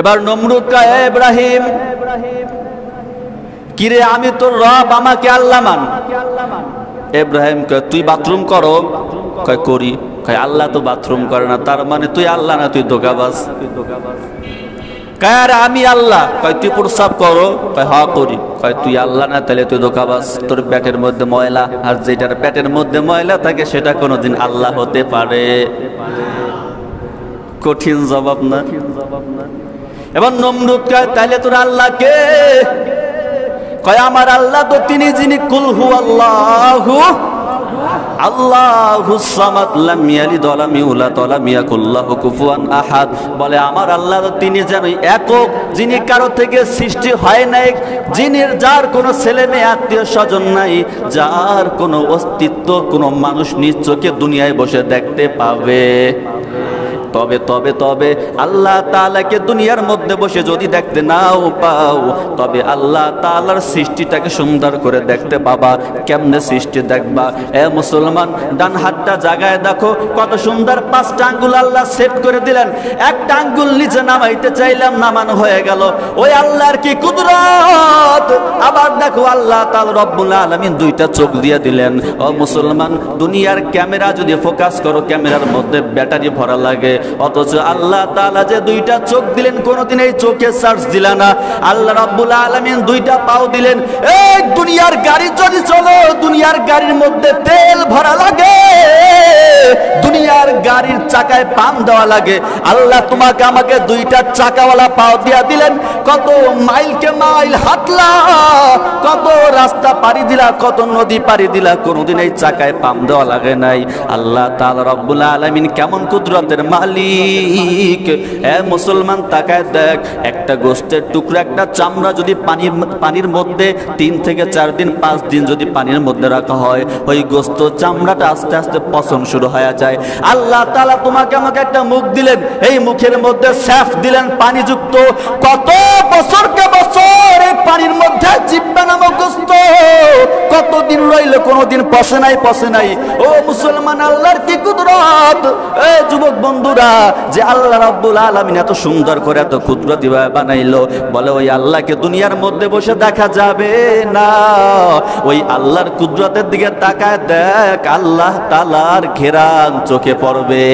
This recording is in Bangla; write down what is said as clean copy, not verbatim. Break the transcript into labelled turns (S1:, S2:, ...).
S1: এবার নমরুদ কয়, ইব্রাহিম কিরে, আমি তোর রব, আমাকে আল্লাহ মান। ইব্রাহিম কয়, তুই বাথরুম করো? কয় করি। কয় আল্লাহ তো বাথরুম করে না, তার মানে তুই আল্লাহ না, তুই ধোঁকাবাজ। কয় আরে আমি আল্লাহ। কয় তুই প্রস্রাব করো? কয় হ্যাঁ করি। কয় তুই আল্লাহ না, তাহলে তুই ধোঁকাবাজ। তোর পেটের মধ্যে ময়লা, আর যেটার পেটের মধ্যে ময়লা থাকে সেটা কোনোদিন আল্লাহ হতে পারে? কঠিন জবাব না? এবার নমরুদ কয়, তাহলে তোর আল্লাহ কে? কয় আমার আল্লাহ তো তিনি যিনি কুল হু আল্লাহু আল্লাহুস সামাদ লাম ইয়ালিদ ওয়া লাম ইউলাদ ওয়া লাম ইয়াকুল লাহু কুফুয়ান আহাদ। বলে আমার আল্লাহ তো তিনি যেন একক, যিনি কারো থেকে সৃষ্টি হয় নাই, যিনি যার কোনো ছেলে মেয়ে আত্মীয় স্বজন নাই, যার কোনো অস্তিত্ব কোনো মানুষ নিজ চোখে দুনিয়ায় বসে দেখতে পাবে। তবে তবে তবে আল্লাহ তাআলাকে দুনিয়ার মধ্যে বসে যদি দেখতে নাও পাও, তবে আল্লাহ তাআলার সৃষ্টিটাকে সুন্দর করে দেখতে পাবা। কেমনে সৃষ্টি দেখবা? এ মুসলমান, ডান হাতটা জায়গায় দেখো, কত সুন্দর 5টা আঙ্গুল আল্লাহ সেট করে দিলেন। একটা আঙ্গুল নিচে নামাইতে চাইলাম, নামানো হয়ে গেল। ওই আল্লাহর কি কুদরত! আবার দেখো আল্লাহ তাআলা রব্বুল আলামিন 2টা চোখ দিয়ে দিলেন। ও মুসলমান, দুনিয়ার ক্যামেরা যদি ফোকাস করো, ক্যামেরার মধ্যে ব্যাটারি ভরা লাগে, অথচ আল্লাহ তাআলা যে 2টা চোখ দিলেন, কোনদিন এই চোখে চার্জ দিলা না। আল্লাহ রাব্বুল আলামিন 2টা পাও দিলেন। এই দুনিয়ার গাড়ি যদি চলো, দুনিয়ার গাড়ির মধ্যে তেল ভরা লাগে, দুনিয়ার গাড়ির চাকায় পাম দেওয়া লাগে। আল্লাহ তোমাকে আমাকে 2টা চাকাওয়ালা পাও দিয়া দিলেন। কত মাইলকে মাইল হাঁটলা, কত রাস্তা পাড়ি দিলা, কত নদী পাড়ি দিলা, কোনদিন এই চাকায় পাম দেওয়া লাগে নাই। আল্লাহ তাআলা রাব্বুল আলামিন কেমন কুদরতের মালিক! এ মুসলমান, তাকায় দেখ, একটা গোশতের টুকরা, একটা চামড়া যদি পানির মধ্যে 3 থেকে 4 দিন 5 দিন যদি পানির মধ্যে রাখা হয়, ওই গোশত চামড়াটা আস্তে আস্তে পচন শুরু হয়ে যায়। আল্লাহ তাআলা তোমাকে আমাকে একটা মুখ দিলেন, এই মুখের মধ্যে স্যাফ দিলেন পানিযুক্ত। কত বছরকে বছর এই পানির মধ্যে জিব্বা নামক গোশত কতদিন রইল, কোনোদিন পচে নাই, পচে নাই। ও মুসলমান, আল্লাহর কি কুদরত! এ যুবক বন্ধুরা, যে আল্লাহ রাব্বুল আলামিন এত সুন্দর করে এত কুদরতি ভাবে বানাইলো, বলে ওই আল্লাহকে দুনিয়ার মধ্যে বসে দেখা যাবে না। ওই আল্লাহর কুদরতের দিকে তাকায় দেখ, আল্লাহ তাআলার ঘেরান চোখে পড়বে।